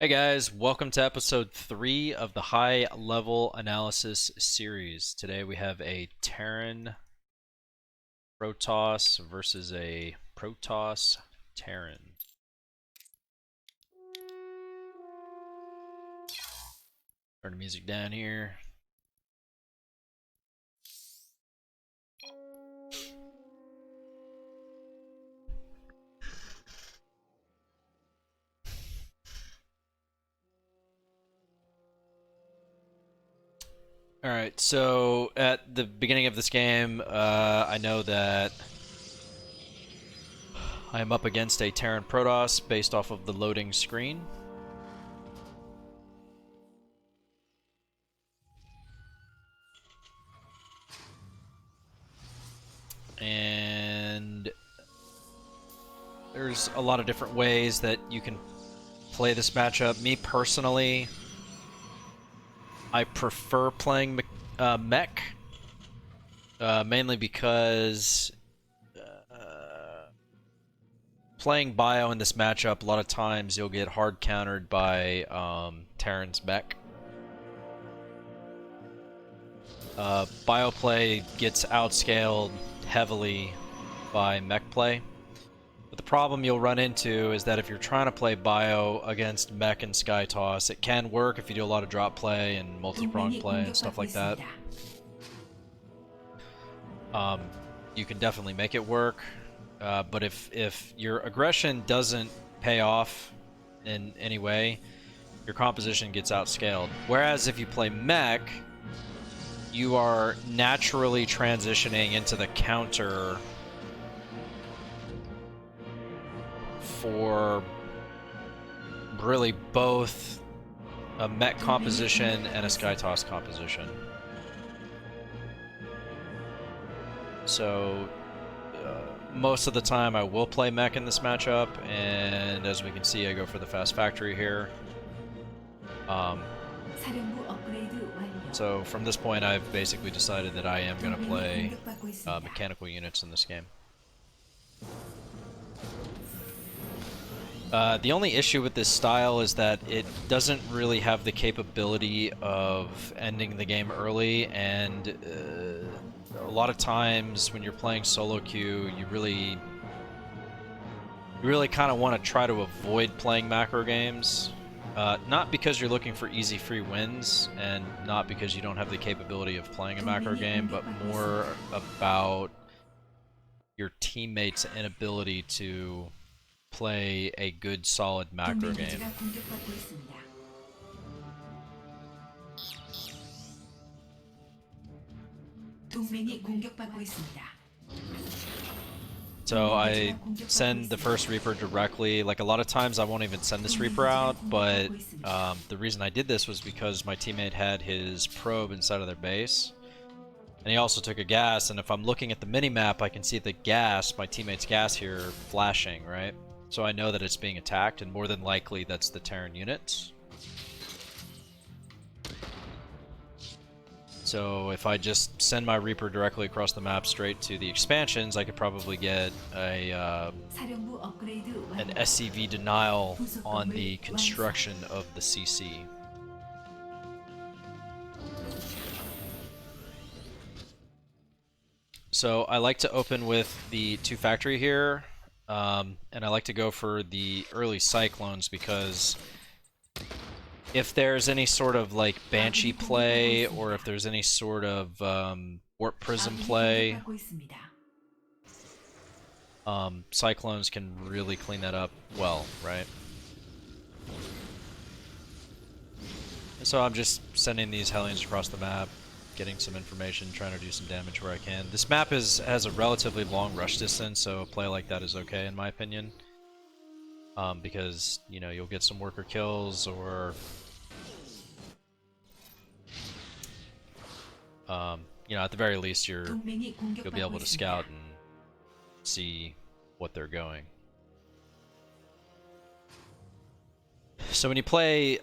Hey guys, welcome to episode 3 of the high level analysis series. Today we have a Terran Protoss versus a Protoss Terran. Turn the music down here. Alright, so at the beginning of this game, I know that I am up against a Terran Protoss based off of the loading screen. And there's a lot of different ways that you can play this matchup. Me personally, I prefer playing mech, mainly because playing bio in this matchup, a lot of times you'll get hard countered by Terran's mech. Bio play gets outscaled heavily by mech play. But the problem you'll run into is that if you're trying to play bio against mech and sky toss, it can work if you do a lot of drop play and multi-prong play and stuff like that. You can definitely make it work, but if your aggression doesn't pay off in any way, your composition gets outscaled. Whereas if you play mech, you are naturally transitioning into the counter for really both a mech composition and a sky toss composition. So most of the time I will play mech in this matchup, and as we can see, I go for the fast factory here. So from this point, I've basically decided that I am going to play mechanical units in this game. The only issue with this style is that it doesn't really have the capability of ending the game early, and a lot of times when you're playing solo queue, you really kind of want to try to avoid playing macro games. Not because you're looking for easy free wins, and not because you don't have the capability of playing a macro game, but more about your teammates' inability to play a good, solid macro game. So I send the first Reaper directly. Like, a lot of times I won't even send this Reaper out, but the reason I did this was because my teammate had his probe inside of their base. And he also took a gas, and if I'm looking at the mini-map, I can see the gas, my teammate's gas here, flashing, right? So I know that it's being attacked, and more than likely that's the Terran units. So if I just send my Reaper directly across the map straight to the expansions, I could probably get an SCV denial on the construction of the CC. So I like to open with the 2 factory here, and I like to go for the early Cyclones because if there's any sort of like Banshee play, or if there's any sort of Warp Prism play, Cyclones can really clean that up well, right? So I'm just sending these Hellions across the map, getting some information, trying to do some damage where I can. This map has a relatively long rush distance, so a play like that is okay in my opinion. Because, you know, you'll get some worker kills, or you know, at the very least you'll be able to scout and see what they're going. So when you play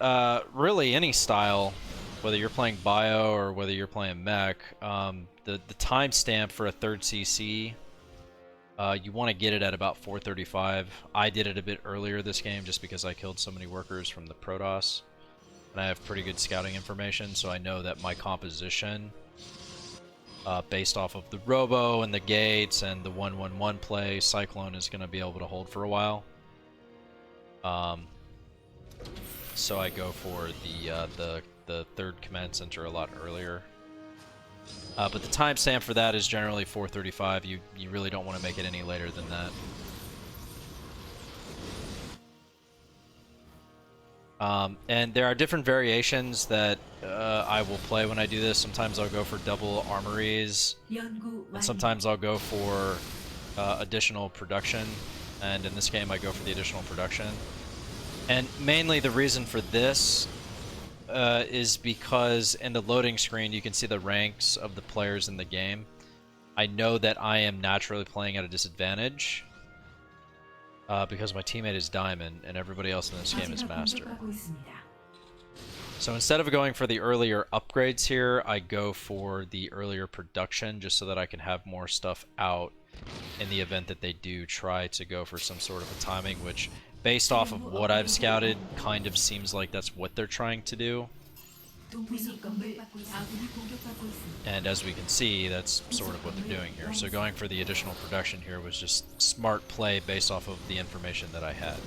really any style, whether you're playing bio or whether you're playing mech, the timestamp for a third CC You want to get it at about 435. I did it a bit earlier this game just because I killed so many workers from the Protoss. And I have pretty good scouting information, so I know that my composition, based off of the Robo and the Gates and the 1-1-1 play, Cyclone is going to be able to hold for a while. So I go for the third command center a lot earlier. But the timestamp for that is generally 435. You really don't want to make it any later than that. And there are different variations that I will play when I do this. Sometimes I'll go for double armories, and sometimes I'll go for additional production. And in this game, I go for the additional production. And mainly the reason for this is because in the loading screen, you can see the ranks of the players in the game. I know that I am naturally playing at a disadvantage. Because my teammate is Diamond and everybody else in this game is Master. So instead of going for the earlier upgrades here, I go for the earlier production just so that I can have more stuff out in the event that they do try to go for some sort of a timing, which, based off of what I've scouted, kind of seems like that's what they're trying to do. And as we can see, that's sort of what they're doing here. So going for the additional production here was just smart play based off of the information that I had.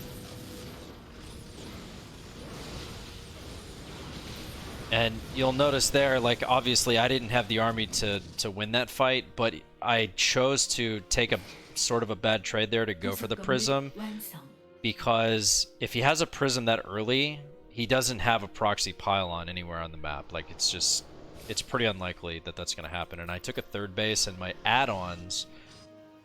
And you'll notice there, like, obviously I didn't have the army to win that fight, but I chose to take a sort of a bad trade there to go for the Prism, because if he has a Prism that early, he doesn't have a proxy pylon anywhere on the map. Like, it's pretty unlikely that that's going to happen. And I took a third base, and my add-ons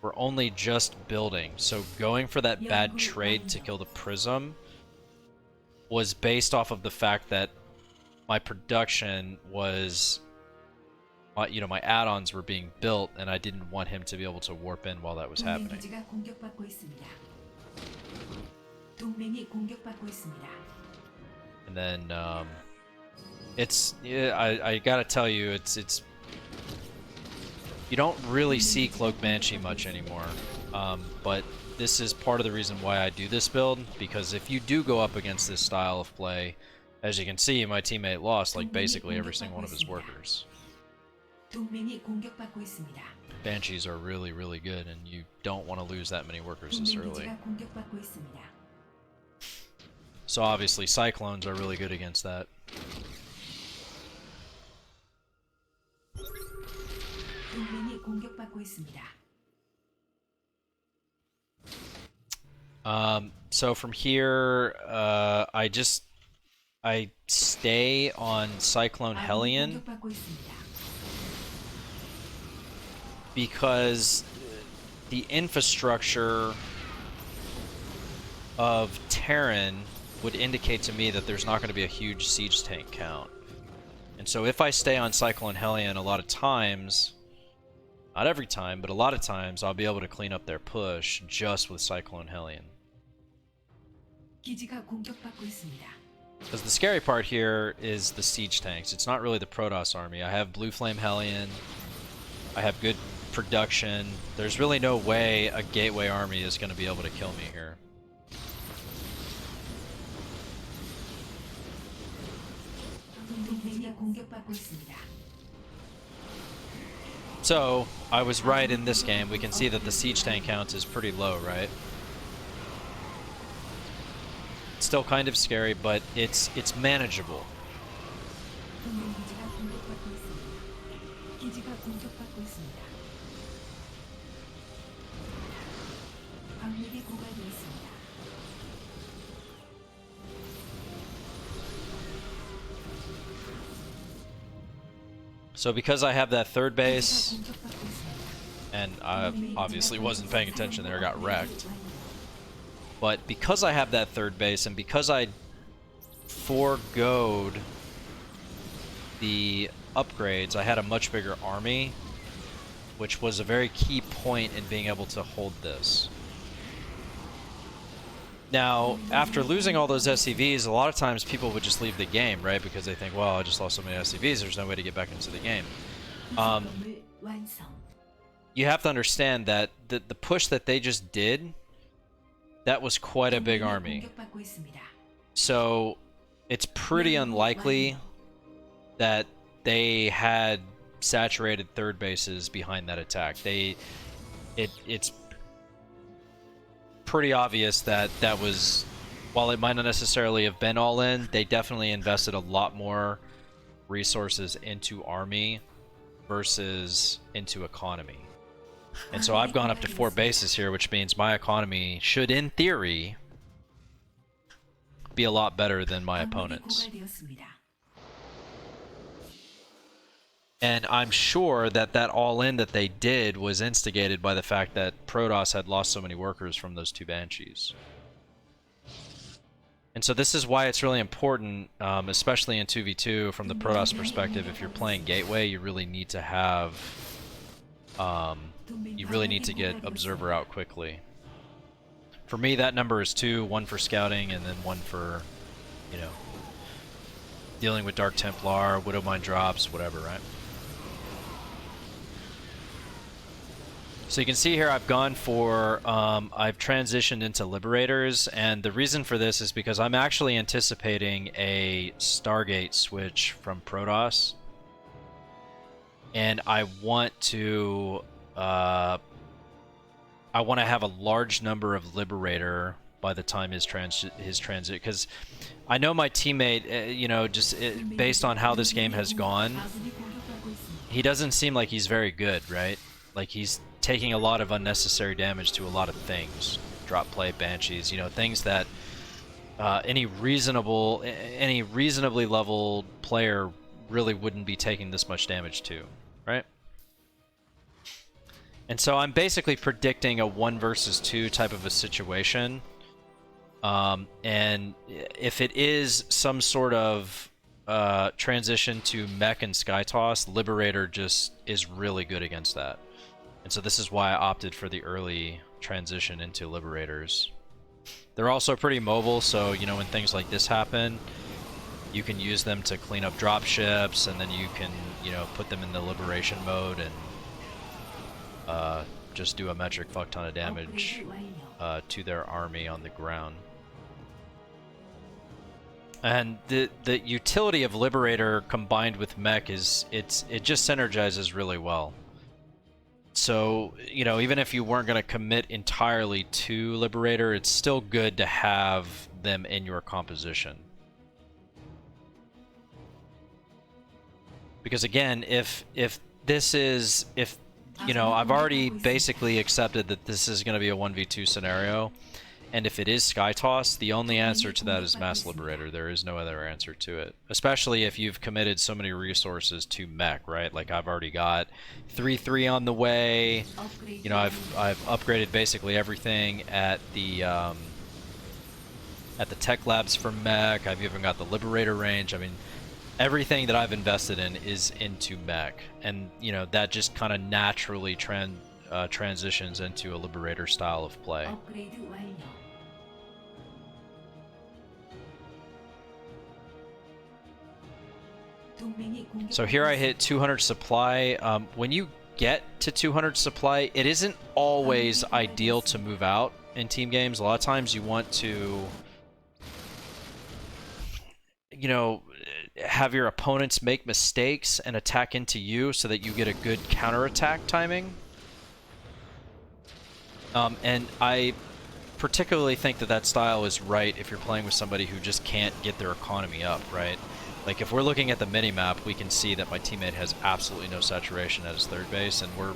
were only just building. So going for that bad trade to kill the Prism was based off of the fact that my production was, you know, my add-ons were being built, and I didn't want him to be able to warp in while that was happening. And then, I gotta tell you, it's you don't really see Cloak Banshee much anymore, but this is part of the reason why I do this build, because if you do go up against this style of play, as you can see, my teammate lost like basically every single one of his workers. Banshees are really, really good, and you don't want to lose that many workers this early. So obviously Cyclones are really good against that. So from here, I stay on Cyclone Hellion because the infrastructure of Terran would indicate to me that there's not going to be a huge siege tank count. And so if I stay on Cyclone Hellion, a lot of times, not every time, but a lot of times, I'll be able to clean up their push just with Cyclone Hellion. Because the scary part here is the siege tanks. It's not really the Protoss army. I have Blue Flame Hellion. I have good production. There's really no way a Gateway army is going to be able to kill me here. So, I was right in this game. We can see that the siege tank count is pretty low, right? It's still kind of scary, but it's manageable. So because I have that third base, and I obviously wasn't paying attention there, got wrecked. But because I have that third base, and because I foregoed the upgrades, I had a much bigger army, which was a very key point in being able to hold this. Now, after losing all those SCVs, a lot of times people would just leave the game, right? Because they think, well, I just lost so many SCVs, there's no way to get back into the game. you have to understand that the push that they just did, that was quite a big army. So it's pretty unlikely that they had saturated third bases behind that attack. It's pretty obvious that that was, while it might not necessarily have been all in, they definitely invested a lot more resources into army versus into economy. And so I've gone up to 4 bases here, which means my economy should, in theory, be a lot better than my opponent's. And I'm sure that that all-in that they did was instigated by the fact that Protoss had lost so many workers from those 2 Banshees. And so this is why it's really important, especially in 2v2, from the Protoss perspective, if you're playing Gateway, you really need to have... you really need to get Observer out quickly. For me, that number is 2, 1 for scouting, and then 1 for, you know, dealing with Dark Templar, Widowmine drops, whatever, right? So you can see here I've gone for, I've transitioned into Liberators, and the reason for this is because I'm actually anticipating a Stargate switch from Protoss. And I want to have a large number of Liberator by the time his transit, because I know my teammate, you know, just based on how this game has gone, he doesn't seem like he's very good, right? Like he's taking a lot of unnecessary damage to a lot of things. Drop play, Banshees, you know, things that any reasonably leveled player really wouldn't be taking this much damage to, right? And so I'm basically predicting a 1 versus 2 type of a situation. And if it is some sort of transition to mech and sky toss, Liberator just is really good against that. And so this is why I opted for the early transition into Liberators. They're also pretty mobile, so you know, when things like this happen, you can use them to clean up dropships, and then you can, you know, put them in the liberation mode and just do a metric fuck ton of damage to their army on the ground. And the utility of Liberator combined with mech is it just synergizes really well. So, you know, even if you weren't going to commit entirely to Liberator, it's still good to have them in your composition. Because again, if you know, I've already basically accepted that this is going to be a 1v2 scenario, and if it is Sky Toss, the only answer to that is Mass Liberator. There is no other answer to it. Especially if you've committed so many resources to mech, right? Like I've already got 3-3 on the way. You know, I've upgraded basically everything at the tech labs for mech. I've even got the Liberator range. I mean, everything that I've invested in is into mech, and you know that just kind of naturally transitions into a Liberator style of play. So here I hit 200 supply. When you get to 200 supply, it isn't always ideal to move out in team games. A lot of times you want to, you know, have your opponents make mistakes and attack into you so that you get a good counterattack timing. And I particularly think that that style is right if you're playing with somebody who just can't get their economy up, right? Like if we're looking at the mini-map, we can see that my teammate has absolutely no saturation at his third base, and we're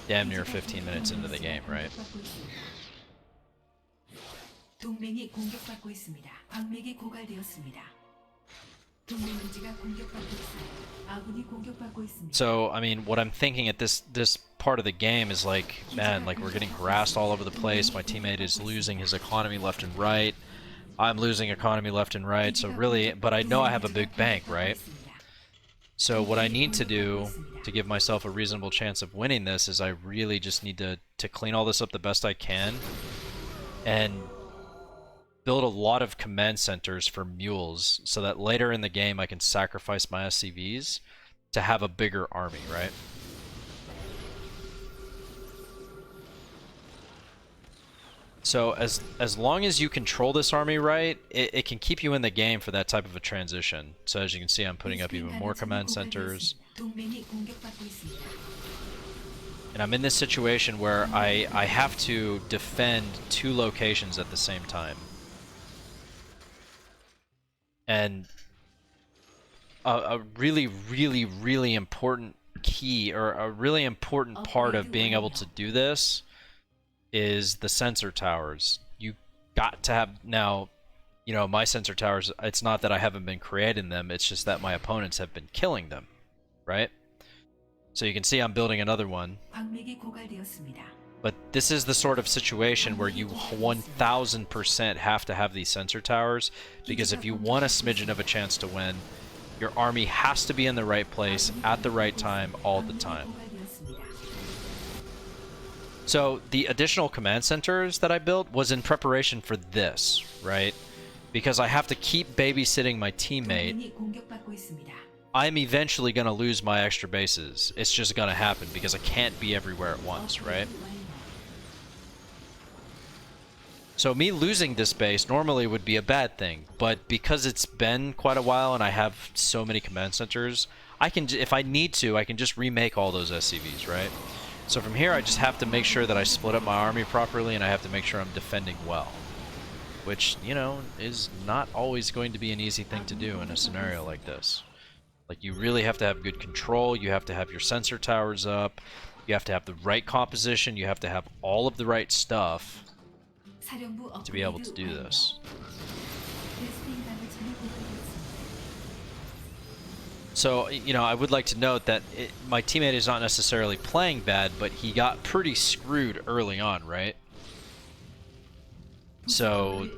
damn near 15 minutes into the game, right? So, I mean, what I'm thinking at this part of the game is like, man, like we're getting harassed all over the place. My teammate is losing his economy left and right. I'm losing economy left and right. So really, but I know I have a big bank, right? So what I need to do to give myself a reasonable chance of winning this is I really just need to clean all this up the best I can and build a lot of command centers for mules so that later in the game I can sacrifice my SCVs to have a bigger army, right? So as long as you control this army right, it can keep you in the game for that type of a transition. So as you can see, I'm putting up even more command centers. And I'm in this situation where I have to defend 2 locations at the same time. And a really, really, really important key, or a really important part of being able to do this, is the sensor towers. You got to have, now, you know, my sensor towers, it's not that I haven't been creating them, it's just that my opponents have been killing them, right? So you can see I'm building another one. But this is the sort of situation where you 1000% have to have these sensor towers, because if you want a smidgen of a chance to win, your army has to be in the right place at the right time all the time. So the additional command centers that I built was in preparation for this, right? Because I have to keep babysitting my teammate. I'm eventually going to lose my extra bases. It's just going to happen because I can't be everywhere at once, right? So me losing this base normally would be a bad thing, but because it's been quite a while and I have so many command centers, I can, if I need to, I can just remake all those SCVs, right? So from here, I just have to make sure that I split up my army properly, and I have to make sure I'm defending well. Which, you know, is not always going to be an easy thing to do in a scenario like this. Like, you really have to have good control, you have to have your sensor towers up, you have to have the right composition, you have to have all of the right stuff to be able to do this. So, you know, I would like to note that my teammate is not necessarily playing bad, but he got pretty screwed early on, right? So,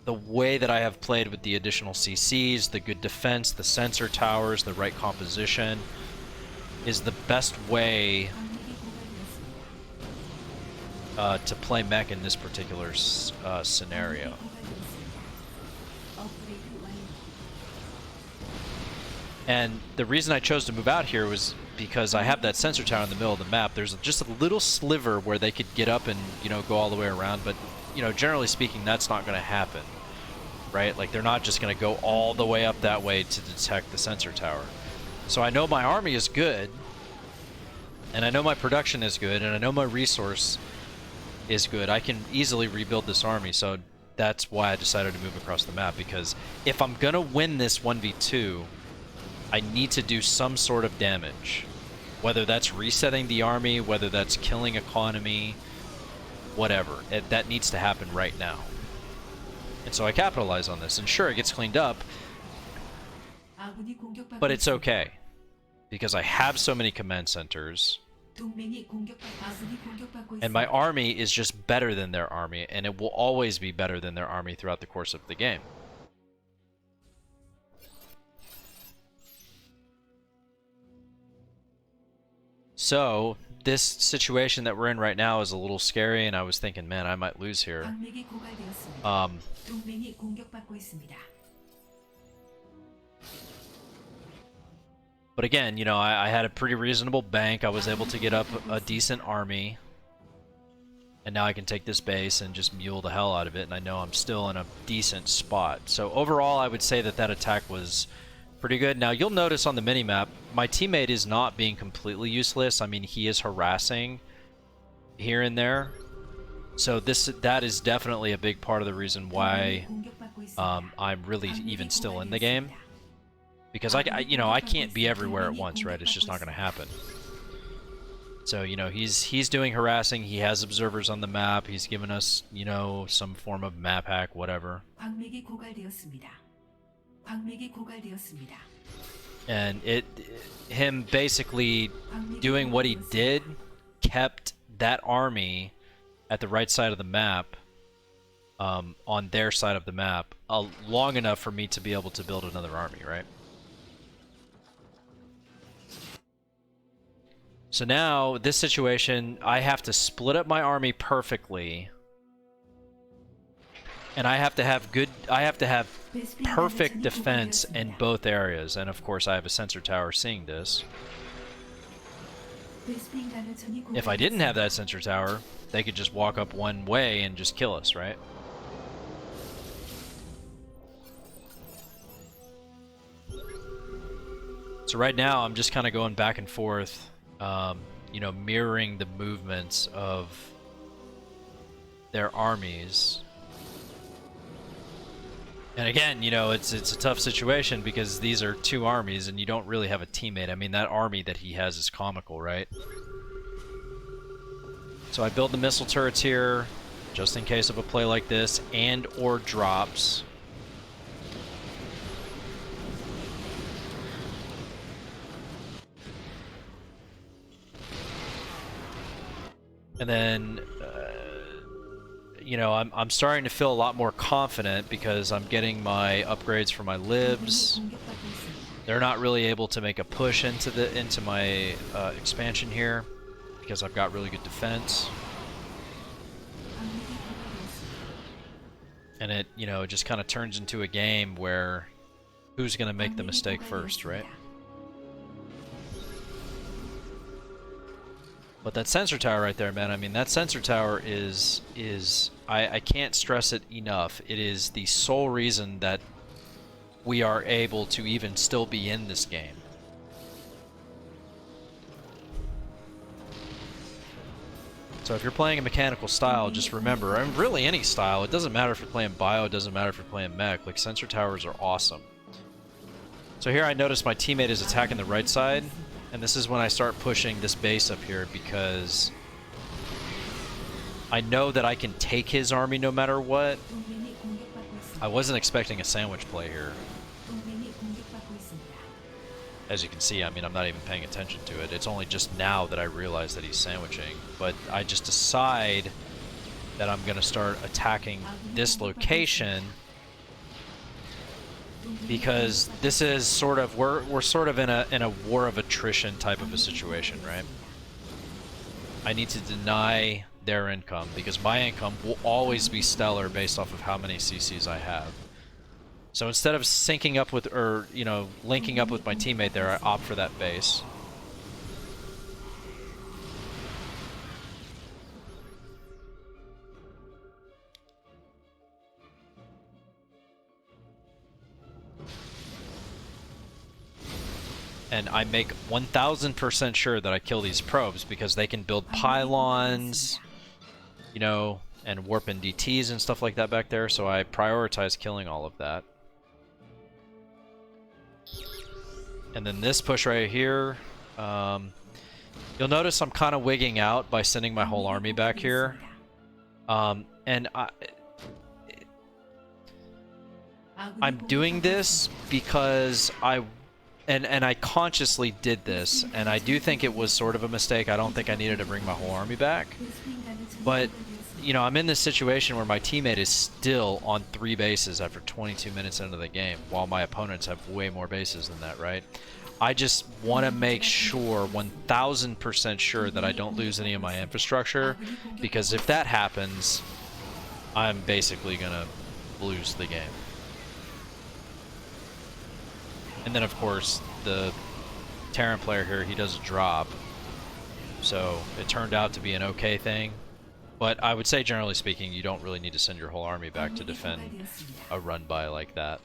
the way that I have played with the additional CCs, the good defense, the sensor towers, the right composition, is the best way to play mech in this particular scenario. And the reason I chose to move out here was because I have that sensor tower in the middle of the map. There's just a little sliver where they could get up and, you know, go all the way around, but, you know, generally speaking, that's not going to happen, right? Like, they're not just going to go all the way up that way to detect the sensor tower. So I know my army is good, and I know my production is good, and I know my resource is good. I can easily rebuild this army, so that's why I decided to move across the map, because if I'm going to win this 1v2, I need to do some sort of damage. Whether that's resetting the army, whether that's killing economy, whatever. That needs to happen right now. And so I capitalize on this. And sure, it gets cleaned up, but it's okay. Because I have so many command centers, and my army is just better than their army, and it will always be better than their army throughout the course of the game. So, this situation that we're in right now is a little scary, and I was thinking, man, I might lose here. But again, you know, I had a pretty reasonable bank. I was able to get up a decent army. And now I can take this base and just mule the hell out of it, and I know I'm still in a decent spot. So overall, I would say that that attack was pretty good. Now, you'll notice on the minimap, my teammate is not being completely useless. I mean, he is harassing here and there. So that is definitely a big part of the reason why I'm really even still in the game. Because you know, I can't be everywhere at once, right? It's just not going to happen. So, you know, he's doing harassing. He has observers on the map. He's given us, you know, some form of map hack, whatever. And him basically doing what he did kept that army at the right side of the map, on their side of the map, long enough for me to be able to build another army, right? So now, this situation, I have to split up my army perfectly. And I have to have perfect defense in both areas. And of course, I have a sensor tower seeing this. If I didn't have that sensor tower, they could just walk up one way and just kill us, right? So right now, I'm just kind of going back and forth, you know, mirroring the movements of their armies. And again, you know, it's a tough situation because these are two armies and you don't really have a teammate. I mean, that army that he has is comical, right? So I build the missile turrets here, just in case of a play like this, and or drops. And then, you know, I'm starting to feel a lot more confident because I'm getting my upgrades for my libs. They're not really able to make a push into my expansion here because I've got really good defense. And it, you know, it just kind of turns into a game where who's going to make the mistake first, right? But that sensor tower right there, man, I mean, that sensor tower is I can't stress it enough. It is the sole reason that we are able to even still be in this game. So if you're playing a mechanical style, just remember, and really any style, it doesn't matter if you're playing bio, it doesn't matter if you're playing mech, like sensor towers are awesome. So here I notice my teammate is attacking the right side, and this is when I start pushing this base up here because I know that I can take his army no matter what. I wasn't expecting a sandwich play here. As you can see, I mean, I'm not even paying attention to it. It's only just now that I realize that he's sandwiching. But I just decide that I'm going to start attacking this location because this is sort of, we're sort of in a war of attrition type of a situation, right? I need to deny their income because my income will always be stellar based off of how many CCs I have. So instead of syncing up with, or, you know, linking up with my teammate there, I opt for that base. And I make 1000% sure that I kill these probes because they can build pylons, you know, and warp and DTs and stuff like that back there, so I prioritize killing all of that. And then this push right here, you'll notice I'm kind of wigging out by sending my whole army back here. And I'm doing this because and I consciously did this, and I do think it was sort of a mistake. I don't think I needed to bring my whole army back. But, you know, I'm in this situation where my teammate is still on 3 bases after 22 minutes into the game, while my opponents have way more bases than that, right? I just want to make sure, 1000% sure, that I don't lose any of my infrastructure, because if that happens, I'm basically going to lose the game. And then, of course, the Terran player here, he does a drop. So it turned out to be an okay thing. But I would say, generally speaking, you don't really need to send your whole army back to defend a run-by like that.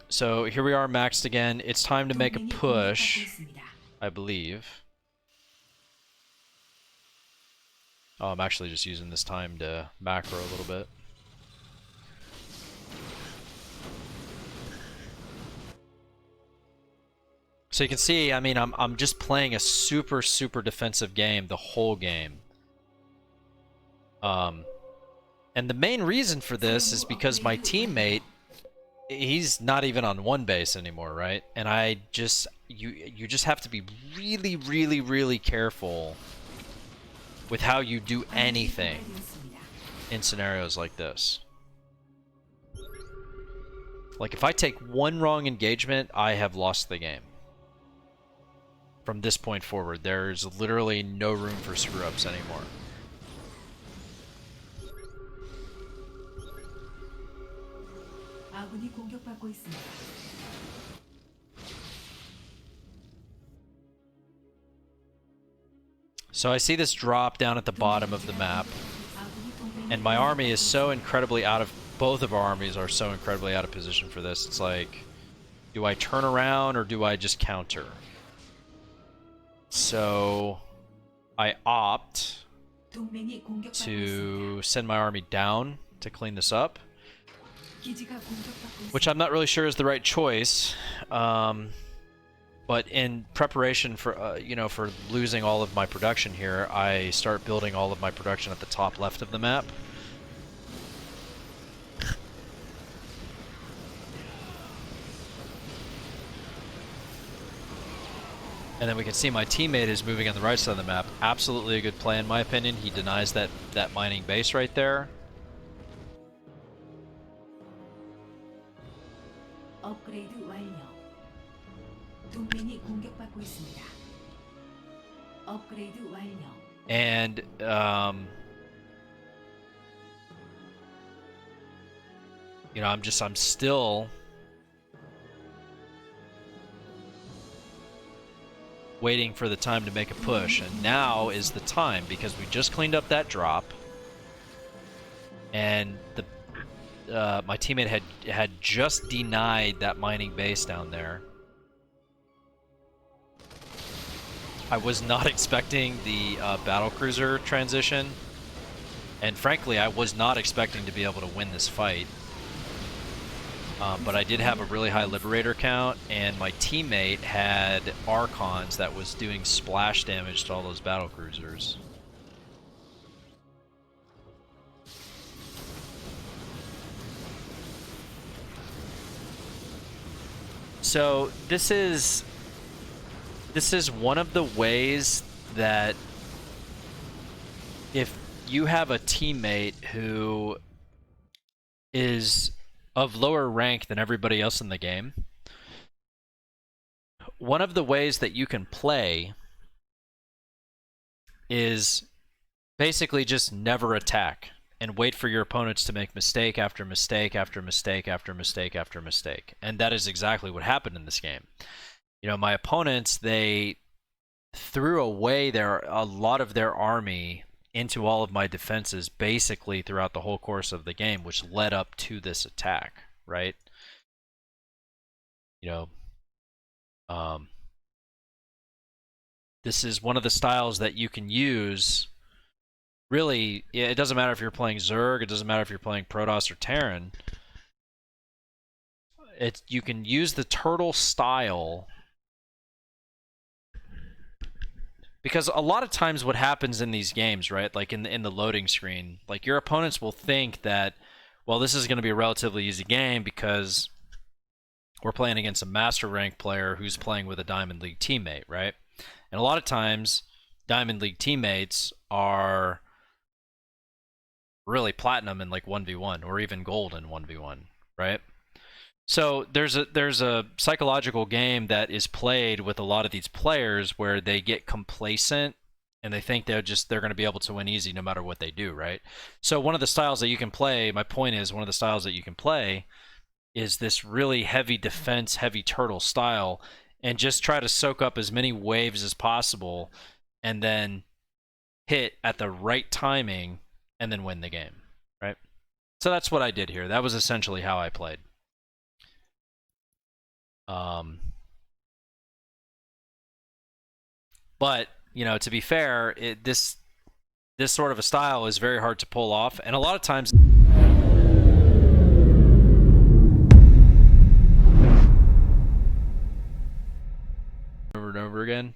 So here we are maxed again. It's time to make a push, I believe. Oh, I'm actually just using this time to macro a little bit. So you can see, I mean, I'm just playing a super defensive game the whole game. And the main reason for this is because my teammate, he's not even on 1 base anymore, right? And I just, you just have to be really careful with how you do anything in scenarios like this. Like, if I take 1 wrong engagement, I have lost the game. From this point forward, there's literally no room for screw-ups anymore. 아군이 공격받고 있습니다. So I see this drop down at the bottom of the map, and my army is so incredibly out of... Both of our armies are so incredibly out of position for this. It's like, do I turn around or do I just counter? So I opt to send my army down to clean this up, which I'm not really sure is the right choice. But in preparation for, for losing all of my production here, I start building all of my production at the top left of the map. And then we can see my teammate is moving on the right side of the map. Absolutely a good play in my opinion. He denies that mining base right there. 업그레이드 완료. 동맹이 공격받고 있습니다. 업그레이드 완료. And I'm still waiting for the time to make a push, and now is the time because we just cleaned up that drop, and my teammate had just denied that mining base down there. I was not expecting the battlecruiser transition, and frankly, I was not expecting to be able to win this fight. But I did have a really high Liberator count, and my teammate had Archons that was doing splash damage to all those battlecruisers. So this is one of the ways that if you have a teammate who is of lower rank than everybody else in the game, one of the ways that you can play is basically just never attack and wait for your opponents to make mistake after mistake after mistake after mistake after mistake. And that is exactly what happened in this game. My opponents, they threw away a lot of their army into all of my defenses basically throughout the whole course of the game, which led up to this attack, right? This is one of the styles that you can use. Really, it doesn't matter if you're playing Zerg, it doesn't matter if you're playing Protoss or Terran. You can use the turtle style, because a lot of times what happens in these games, right, like in the loading screen, like your opponents will think that, well, this is going to be a relatively easy game because we're playing against a master rank player who's playing with a Diamond League teammate, right? And a lot of times Diamond League teammates are really platinum in like 1v1 or even gold in 1v1, right? So there's a psychological game that is played with a lot of these players where they get complacent and they think they're going to be able to win easy no matter what they do, right? So one of the styles that you can play, my point is, one of the styles that you can play is this really heavy defense, heavy turtle style, and just try to soak up as many waves as possible and then hit at the right timing and then win the game, right? So that's what I did here. That was essentially how I played. But, to be fair, this sort of a style is very hard to pull off, and a lot of times over and over again.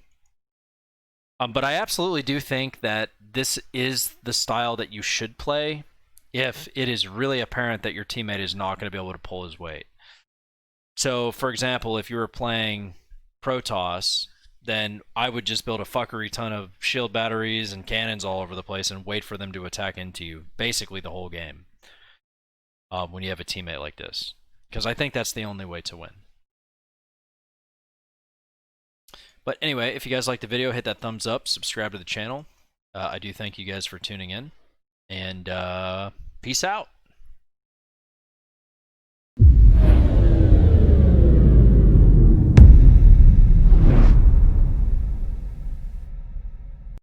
But I absolutely do think that this is the style that you should play if it is really apparent that your teammate is not going to be able to pull his weight. So, for example, if you were playing Protoss, then I would just build a fuckery ton of shield batteries and cannons all over the place and wait for them to attack into you, basically the whole game, when you have a teammate like this. Because I think that's the only way to win. But anyway, if you guys liked the video, hit that thumbs up, subscribe to the channel. I do thank you guys for tuning in, and peace out.